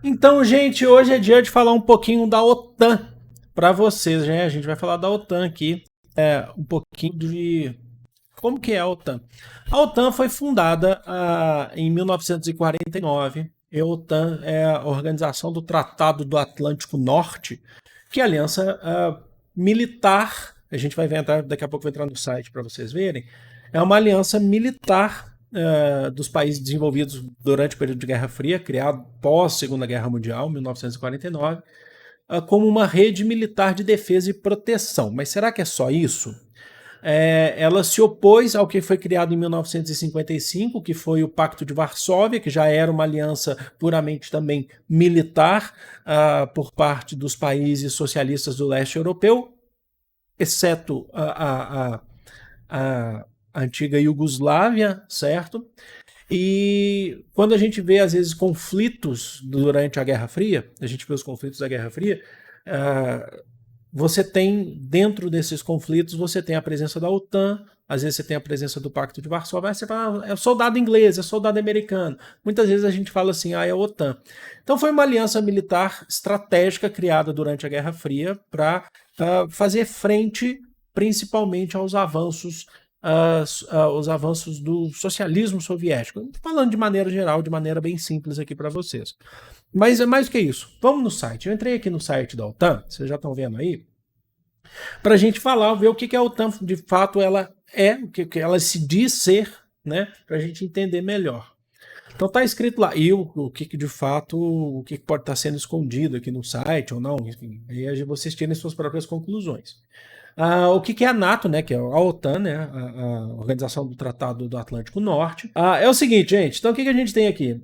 Então, gente, hoje é dia de falar um pouquinho da OTAN para vocês, né? A gente vai falar da OTAN aqui, um pouquinho de como que é a OTAN. A OTAN foi fundada em 1949. A OTAN é a Organização do Tratado do Atlântico Norte, que é a aliança militar. A gente vai entrar, daqui a pouco vai entrar no site para vocês verem. É uma aliança militar dos países desenvolvidos durante o período de Guerra Fria, criado pós Segunda Guerra Mundial, 1949, como uma rede militar de defesa e proteção. Mas será que é só isso? Ela se opôs ao que foi criado em 1955, que foi o Pacto de Varsóvia, que já era uma aliança puramente também militar por parte dos países socialistas do leste europeu, exceto a antiga Iugoslávia, certo? E quando a gente vê, às vezes, conflitos durante a Guerra Fria, a gente vê os conflitos da Guerra Fria, você tem, dentro desses conflitos, você tem a presença da OTAN, às vezes você tem a presença do Pacto de Varsóvia, você fala, é soldado inglês, é soldado americano. Muitas vezes a gente fala assim, é a OTAN. Então foi uma aliança militar estratégica criada durante a Guerra Fria para fazer frente principalmente aos avanços os avanços do socialismo soviético. Falando de maneira geral, de maneira bem simples aqui para vocês. Mas é mais do que isso. Vamos no site. Eu entrei aqui no site da OTAN, vocês já estão vendo aí, para a gente falar, ver o que a OTAN de fato ela é, o que ela se diz ser, né? Para a gente entender melhor. Então tá escrito lá, e o que de fato, o que pode estar sendo escondido aqui no site ou não, enfim, aí vocês tirem suas próprias conclusões. O que é a NATO, né, que é a OTAN, né, a Organização do Tratado do Atlântico Norte. É o seguinte, gente, então o que a gente tem aqui?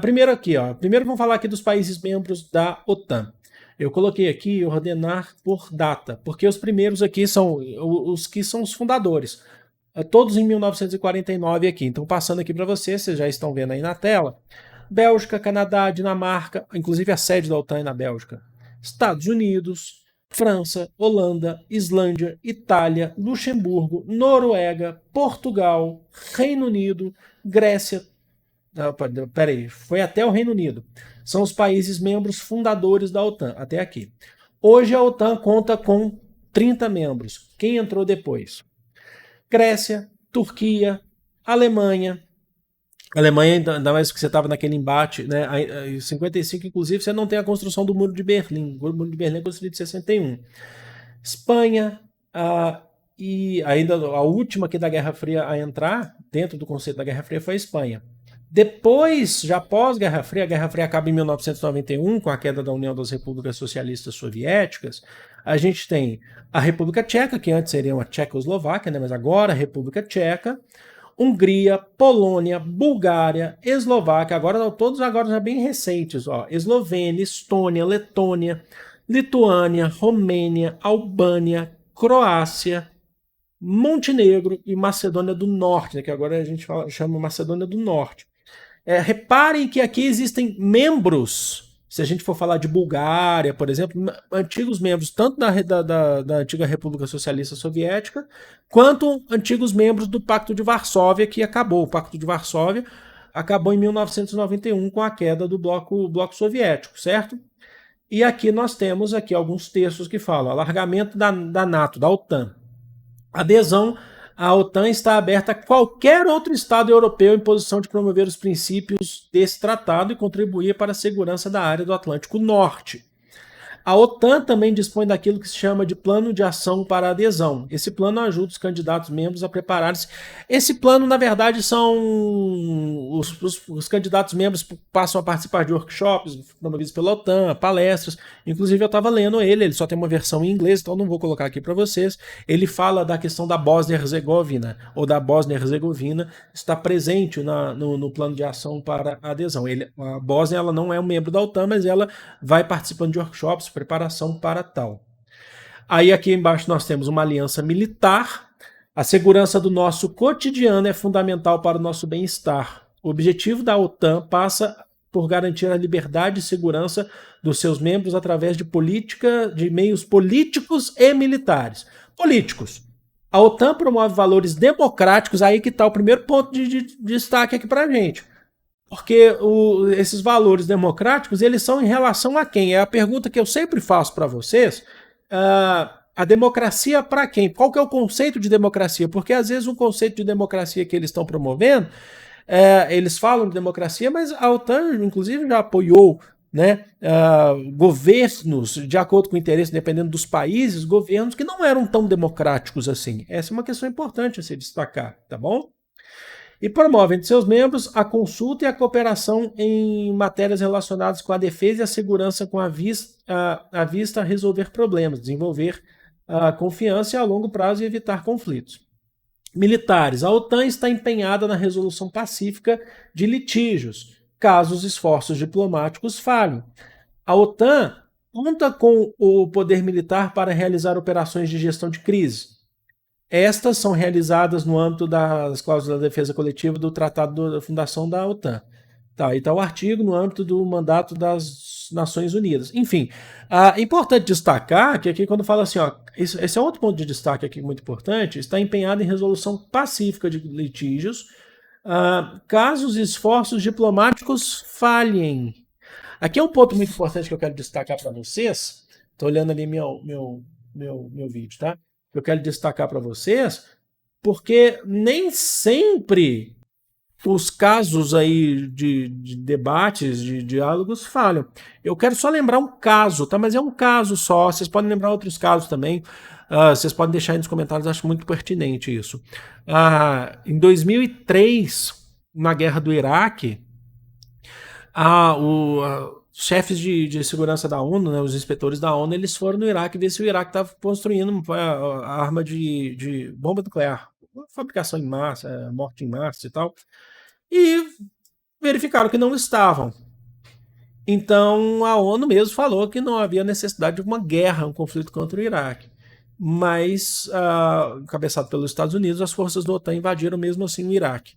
Primeiro aqui, primeiro vamos falar aqui dos países membros da OTAN. Eu coloquei aqui ordenar por data, porque os primeiros aqui são os que são os fundadores. Todos em 1949 aqui. Então, passando aqui para vocês já estão vendo aí na tela. Bélgica, Canadá, Dinamarca, inclusive a sede da OTAN é na Bélgica. Estados Unidos, França, Holanda, Islândia, Itália, Luxemburgo, Noruega, Portugal, Reino Unido, Grécia. Peraí, foi até o Reino Unido. São os países membros fundadores da OTAN, até aqui. Hoje a OTAN conta com 30 membros. Quem entrou depois? Grécia, Turquia, Alemanha. Alemanha, ainda mais que você estava naquele embate, né? Em 55, inclusive, você não tem a construção do Muro de Berlim. O Muro de Berlim é construído em 61. Espanha, e ainda a última aqui da Guerra Fria a entrar, dentro do conceito da Guerra Fria, foi a Espanha. Depois, já pós-Guerra Fria, a Guerra Fria acaba em 1991, com a queda da União das Repúblicas Socialistas Soviéticas, a gente tem a República Tcheca, que antes seria uma Tchecoslováquia, né, mas agora a República Tcheca, Hungria, Polônia, Bulgária, Eslováquia, todos agora já bem recentes, Eslovênia, Estônia, Letônia, Lituânia, Romênia, Albânia, Croácia, Montenegro e Macedônia do Norte, né, que agora a gente chama Macedônia do Norte. Reparem que aqui existem membros, se a gente for falar de Bulgária, por exemplo, antigos membros tanto da antiga República Socialista Soviética, quanto antigos membros do Pacto de Varsóvia, que acabou. O Pacto de Varsóvia acabou em 1991 com a queda do bloco soviético, certo? E aqui nós temos aqui alguns textos que falam alargamento da NATO, da OTAN. Adesão à OTAN está aberta a qualquer outro Estado europeu em posição de promover os princípios desse tratado e contribuir para a segurança da área do Atlântico Norte. A OTAN também dispõe daquilo que se chama de plano de ação para adesão. Esse plano ajuda os candidatos membros a preparar-se. Esse plano, na verdade, são os candidatos membros passam a participar de workshops promovidos pela OTAN, palestras. Inclusive, eu estava lendo ele só tem uma versão em inglês, então não vou colocar aqui para vocês. Ele fala da questão da Bósnia-Herzegovina, ou da Bósnia-Herzegovina, está presente no plano de ação para adesão. A Bósnia ela não é um membro da OTAN, mas ela vai participando de workshops, preparação para tal. Aí aqui embaixo nós temos uma aliança militar. A segurança do nosso cotidiano é fundamental para o nosso bem-estar. O objetivo da OTAN passa por garantir a liberdade e segurança dos seus membros através de meios políticos e militares. Políticos. A OTAN promove valores democráticos, aí que está o primeiro ponto de destaque aqui para a gente. Porque esses valores democráticos, eles são em relação a quem? É a pergunta que eu sempre faço para vocês. A democracia para quem? Qual que é o conceito de democracia? Porque às vezes o conceito de democracia que eles estão promovendo, eles falam de democracia, mas a OTAN, inclusive, já apoiou, né, governos, de acordo com o interesse, dependendo dos países, governos que não eram tão democráticos assim. Essa é uma questão importante a se destacar, tá bom? E promove entre seus membros a consulta e a cooperação em matérias relacionadas com a defesa e a segurança com a vista a resolver problemas, desenvolver confiança a longo prazo e evitar conflitos. Militares. A OTAN está empenhada na resolução pacífica de litígios, caso os esforços diplomáticos falhem. A OTAN conta com o poder militar para realizar operações de gestão de crise. Estas são realizadas no âmbito das cláusulas da defesa coletiva do Tratado da Fundação da OTAN. Tá, e está o artigo no âmbito do mandato das Nações Unidas. Enfim, é importante destacar que aqui quando fala assim, ó, esse é outro ponto de destaque aqui muito importante, está empenhado em resolução pacífica de litígios, caso os esforços diplomáticos falhem. Aqui é um ponto muito importante que eu quero destacar para vocês. Estou olhando ali meu vídeo, tá? Eu quero destacar para vocês, porque nem sempre os casos aí de debates, de diálogos falham. Eu quero só lembrar um caso, tá? Mas é um caso só. Vocês podem lembrar outros casos também. Vocês podem deixar aí nos comentários, acho muito pertinente isso. Em 2003, na guerra do Iraque, os chefes de segurança da ONU, né, os inspetores da ONU, eles foram no Iraque ver se o Iraque estava construindo a arma de bomba nuclear, fabricação em massa, morte em massa e tal, e verificaram que não estavam. Então a ONU mesmo falou que não havia necessidade de uma guerra, um conflito contra o Iraque. Mas, encabeçado pelos Estados Unidos, as forças da OTAN invadiram mesmo assim o Iraque.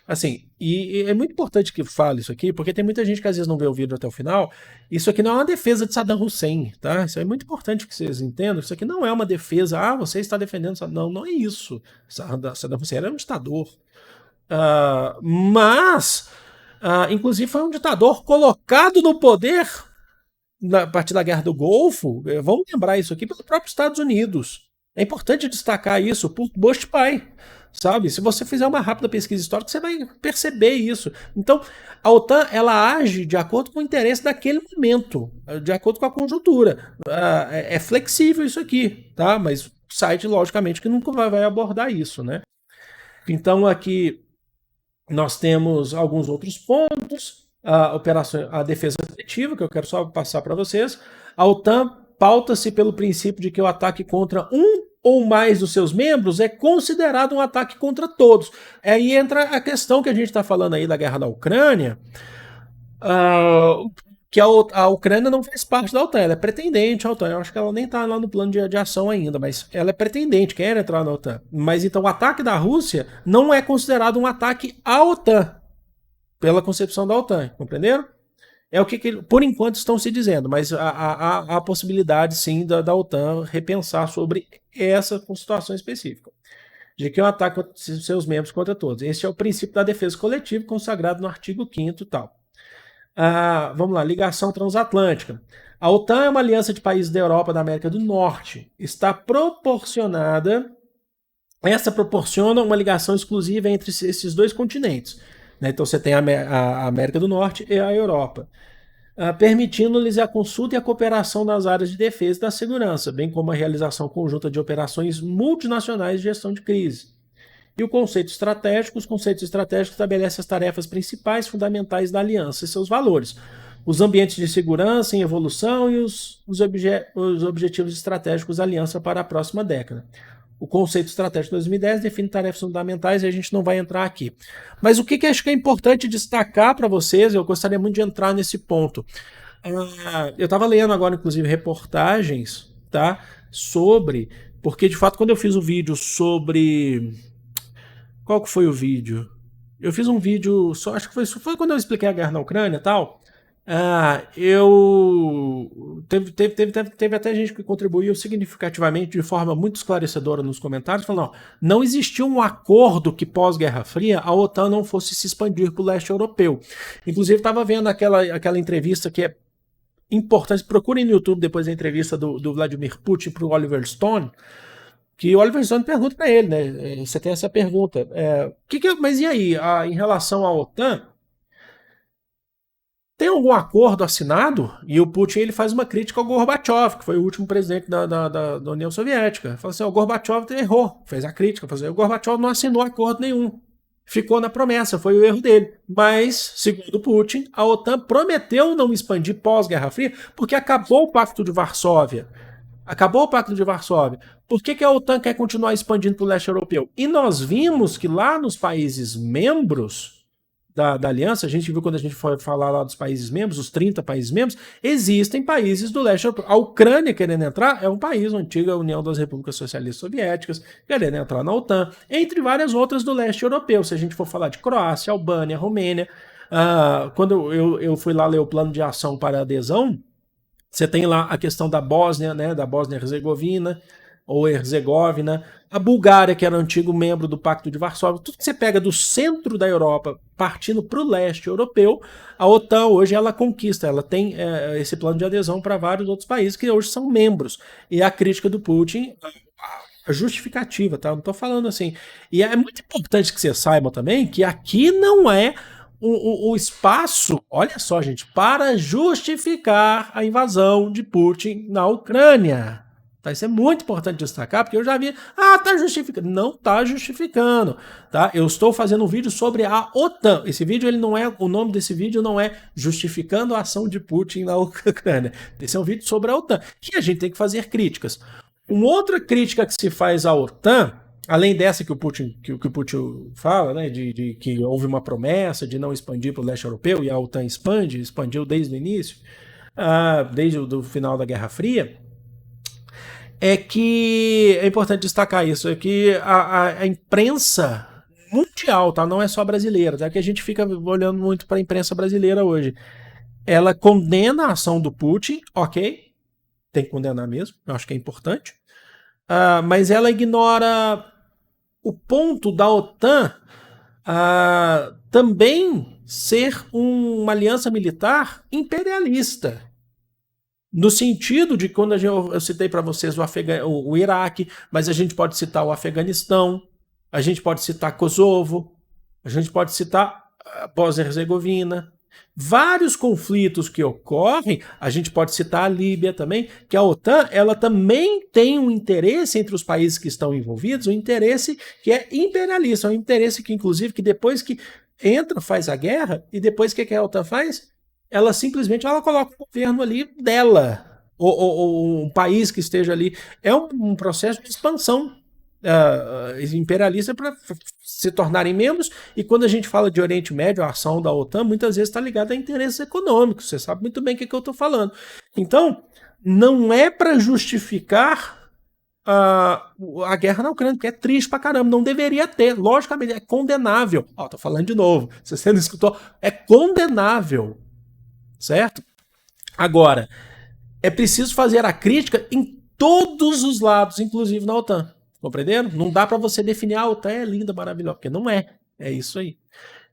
Assim, e é muito importante que fale isso aqui, porque tem muita gente que às vezes não vê o vídeo até o final. Isso aqui não é uma defesa de Saddam Hussein, tá? Isso é muito importante que vocês entendam. Isso aqui não é uma defesa, você está defendendo Saddam. Não, não é isso. Saddam Hussein era um ditador. Inclusive, foi um ditador colocado no poder a partir da Guerra do Golfo. Vamos lembrar isso aqui pelos próprios Estados Unidos. É importante destacar isso por Bush pai. Sabe? Se você fizer uma rápida pesquisa histórica, você vai perceber isso. Então, a OTAN, ela age de acordo com o interesse daquele momento, de acordo com a conjuntura. É flexível isso aqui, tá? Mas o site, logicamente, que nunca vai abordar isso, né? Então, aqui nós temos alguns outros pontos. A defesa coletiva, que eu quero só passar para vocês. A OTAN pauta-se pelo princípio de que o ataque contra um ou mais dos seus membros é considerado um ataque contra todos. Aí entra a questão que a gente está falando aí da guerra da Ucrânia, que a Ucrânia não faz parte da OTAN, ela é pretendente à OTAN. Eu acho que ela nem está lá no plano de ação ainda, mas ela é pretendente, quer entrar na OTAN. Mas então o ataque da Rússia não é considerado um ataque à OTAN, pela concepção da OTAN, compreenderam? É o que por enquanto estão se dizendo, mas há a possibilidade sim da OTAN repensar sobre essa situação específica, de que é um ataque contra seus membros contra todos. Esse é o princípio da defesa coletiva consagrado no artigo 5º e tal. Vamos lá, ligação transatlântica. A OTAN é uma aliança de países da Europa e da América do Norte. Essa proporciona uma ligação exclusiva entre esses dois continentes. Então você tem a América do Norte e a Europa, permitindo-lhes a consulta e a cooperação nas áreas de defesa e da segurança, bem como a realização conjunta de operações multinacionais de gestão de crise. E os conceitos estratégicos estabelecem as tarefas principais fundamentais da aliança e seus valores, os ambientes de segurança em evolução e os objetivos estratégicos da aliança para a próxima década. O conceito estratégico de 2010 define tarefas fundamentais e a gente não vai entrar aqui. Mas o que acho que é importante destacar para vocês, eu gostaria muito de entrar nesse ponto. Eu estava lendo agora, inclusive, reportagens, tá? Porque, de fato, quando eu fiz o vídeo sobre... Qual que foi o vídeo? Eu fiz um vídeo, acho que foi quando eu expliquei a guerra na Ucrânia e tal. Teve até gente que contribuiu significativamente de forma muito esclarecedora nos comentários, falando: não existiu um acordo que pós-Guerra Fria a OTAN não fosse se expandir para o leste europeu. Inclusive, estava vendo aquela entrevista que é importante, procurem no YouTube depois a entrevista do Vladimir Putin para o Oliver Stone, que o Oliver Stone pergunta para ele, né? Você tem essa pergunta. Mas e aí, em relação à OTAN? Tem algum acordo assinado? E o Putin ele faz uma crítica ao Gorbachev, que foi o último presidente da União Soviética. Ele fala assim: o Gorbachev errou, fez a crítica. Fala assim, o Gorbachev não assinou acordo nenhum. Ficou na promessa, foi o erro dele. Mas, segundo Putin, a OTAN prometeu não expandir pós-Guerra Fria porque acabou o Pacto de Varsóvia. Acabou o Pacto de Varsóvia. Por que a OTAN quer continuar expandindo para o leste europeu? E nós vimos que lá nos países membros da aliança, a gente viu quando a gente foi falar lá dos países membros, os 30 países membros, existem países do leste europeu. A Ucrânia querendo entrar é um país, a antiga União das Repúblicas Socialistas Soviéticas, querendo entrar na OTAN, entre várias outras do leste europeu. Se a gente for falar de Croácia, Albânia, Romênia. Quando eu fui lá ler o plano de ação para adesão, você tem lá a questão da Bósnia, né, da Bósnia-Herzegovina, ou Herzegovina, a Bulgária, que era antigo membro do Pacto de Varsóvia, tudo que você pega do centro da Europa, partindo para o leste europeu, a OTAN hoje ela conquista, ela tem esse plano de adesão para vários outros países que hoje são membros. E a crítica do Putin, a justificativa, tá? Eu não estou falando assim. E é muito importante que vocês saibam também que aqui não é o espaço, olha só, gente, para justificar a invasão de Putin na Ucrânia. Tá, isso é muito importante destacar, porque eu já vi, tá justificando. Não tá justificando, tá? Eu estou fazendo um vídeo sobre a OTAN. Esse vídeo, o nome desse vídeo não é justificando a ação de Putin na Ucrânia. Esse é um vídeo sobre a OTAN, que a gente tem que fazer críticas. Uma outra crítica que se faz à OTAN, além dessa que o Putin fala, né, de que houve uma promessa de não expandir para o leste europeu, e a OTAN expandiu desde o início, desde o final da Guerra Fria, é que é importante destacar isso, é que a imprensa mundial, tá? Não é só brasileira, tá? Que a gente fica olhando muito para a imprensa brasileira hoje. Ela condena a ação do Putin, ok, tem que condenar mesmo, eu acho que é importante, mas ela ignora o ponto da OTAN também ser uma aliança militar imperialista. No sentido de quando eu citei para vocês o Iraque, mas a gente pode citar o Afeganistão, a gente pode citar Kosovo, a gente pode citar Bósnia-Herzegovina. Vários conflitos que ocorrem, a gente pode citar a Líbia também, que a OTAN ela também tem um interesse entre os países que estão envolvidos, um interesse que é imperialista, um interesse que, inclusive, que depois que entra, faz a guerra, e depois o que a OTAN faz? Ela simplesmente coloca o governo ali dela, ou um país que esteja ali. É um processo de expansão imperialista para se tornarem membros, e quando a gente fala de Oriente Médio, a ação da OTAN muitas vezes está ligada a interesses econômicos, você sabe muito bem o que eu estou falando. Então, não é para justificar a guerra na Ucrânia, porque é triste pra caramba, não deveria ter, logicamente, é condenável. Tô falando de novo, se você não escutou, é condenável, certo? Agora, é preciso fazer a crítica em todos os lados, inclusive na OTAN. Compreenderam? Não dá para você definir a OTAN é linda, maravilhosa, porque não é. É isso aí.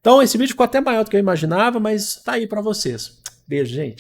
Então, esse vídeo ficou até maior do que eu imaginava, mas tá aí para vocês. Beijo, gente.